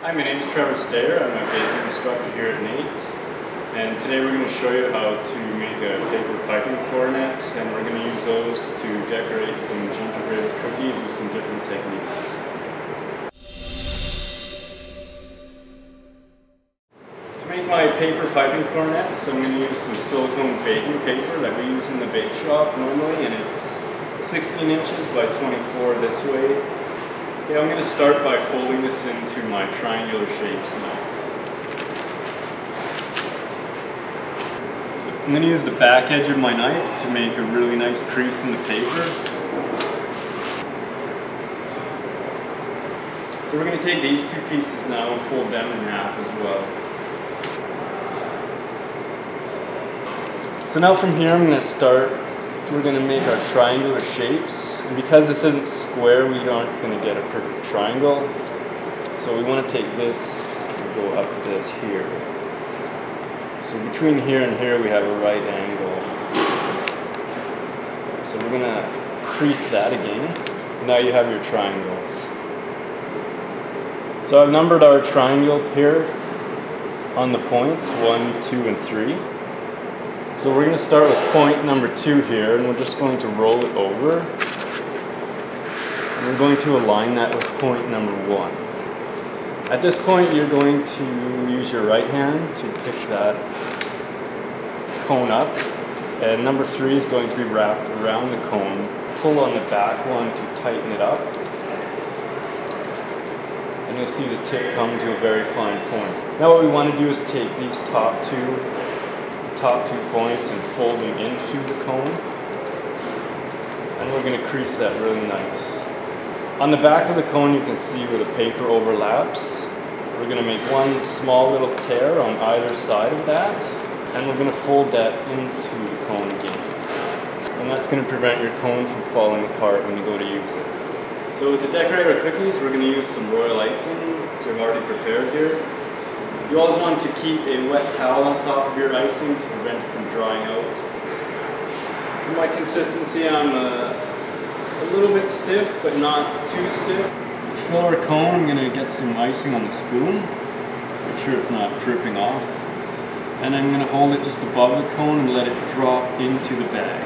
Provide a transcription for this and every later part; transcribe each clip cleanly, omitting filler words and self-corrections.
Hi, my name is Trevor Stayer. I'm a baking instructor here at NAIT. And today we're going to show you how to make a paper piping cornet, and we're going to use those to decorate some gingerbread cookies with some different techniques. To make my paper piping cornets, I'm going to use some silicone baking paper that we use in the bake shop normally, and it's 16 inches by 24 this way. Okay, I'm going to start by folding this into my triangular shapes now. I'm going to use the back edge of my knife to make a really nice crease in the paper. So we're going to take these two pieces now and fold them in half as well. So now from here I'm going to start, we're going to make our triangular shapes. And because this isn't square, we aren't going to get a perfect triangle. So we want to take this and go up a bit here. So between here and here we have a right angle. So we're going to crease that again. Now you have your triangles. So I've numbered our triangle here on the points, 1, 2, and 3. So we're going to start with point number 2 here, and we're just going to roll it over. And we're going to align that with point number 1. At this point, you're going to use your right hand to pick that cone up, and number 3 is going to be wrapped around the cone. Pull on the back one to tighten it up, and you'll see the tip come to a very fine point. Now what we want to do is take these top two points and fold them into the cone, and we're going to crease that really nice. On the back of the cone you can see where the paper overlaps. We're going to make one small little tear on either side of that, and we're going to fold that into the cone again. And that's going to prevent your cone from falling apart when you go to use it. So to decorate our cookies, we're going to use some royal icing, which I've already prepared here. You always want to keep a wet towel on top of your icing to prevent it from drying out. For my consistency, I'm a little bit stiff, but not too stiff. To fill our cone, I'm going to get some icing on the spoon. Make sure it's not dripping off. And I'm going to hold it just above the cone and let it drop into the bag.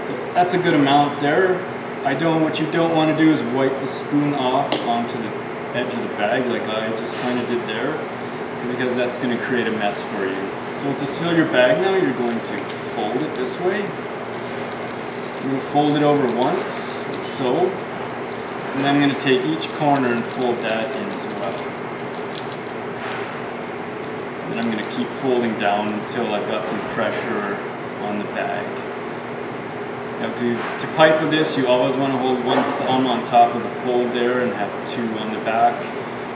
So that's a good amount there. What you don't want to do is wipe the spoon off onto the edge of the bag like I just kind of did there, because that's going to create a mess for you. So to seal your bag now, you're going to fold it this way. I'm going to fold it over once, like so, and then I'm going to take each corner and fold that in as well. And I'm going to keep folding down until I've got some pressure on the bag. Now to pipe with this, you always want to hold one thumb on top of the fold there and have 2 on the back.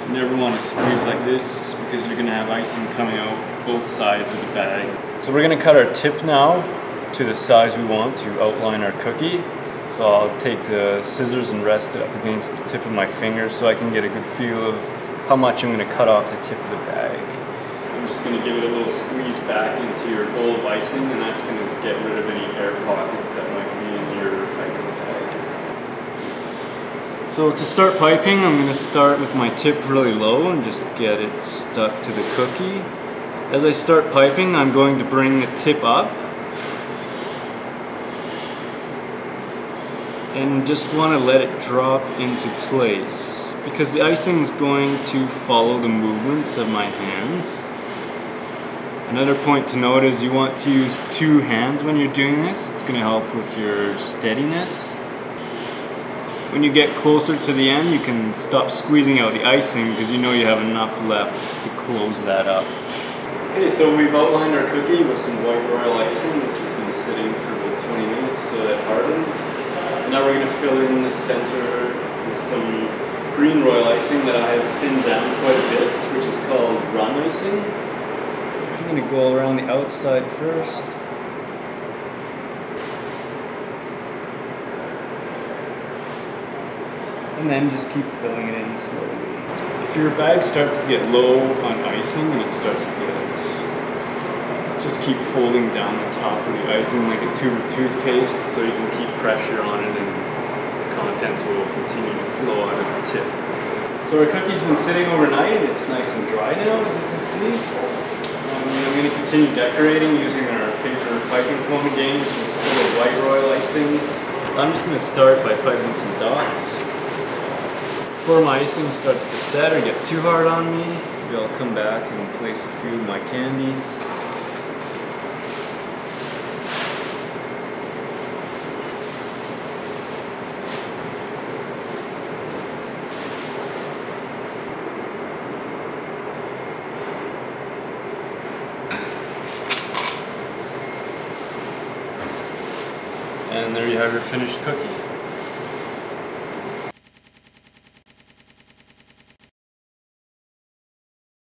You never want to squeeze like this, because you're going to have icing coming out both sides of the bag. So we're going to cut our tip now to the size we want to outline our cookie. So I'll take the scissors and rest it up against the tip of my finger so I can get a good feel of how much I'm going to cut off the tip of the bag. I'm just going to give it a little squeeze back into your bowl of icing, and that's going to get rid of any air pockets that might be in your piping bag. So to start piping, I'm going to start with my tip really low and just get it stuck to the cookie. As I start piping, I'm going to bring the tip up and just want to let it drop into place, because the icing is going to follow the movements of my hands. Another point to note is you want to use 2 hands when you're doing this. It's going to help with your steadiness. When you get closer to the end, you can stop squeezing out the icing, because you know you have enough left to close that up. Okay, so we've outlined our cookie with some white royal icing, which has been sitting for about 20 minutes so that it hardened. And now we're going to fill in the center with some green royal icing that I have thinned down quite a bit, which is called run icing. I'm going to go around the outside first. And then just keep filling it in slowly. If your bag starts to get low on icing and it starts to get, just keep folding down the top of the icing like a tube of toothpaste so you can keep pressure on it and the contents will continue to flow out of the tip. So our cookie's been sitting overnight and it's nice and dry now, as you can see. I'm going to continue decorating using our paper piping cone again, which is full of white royal icing. I'm just going to start by piping some dots. Before my icing starts to set or get too hard on me, maybe I'll come back and place a few of my candies. And there you have your finished cookie.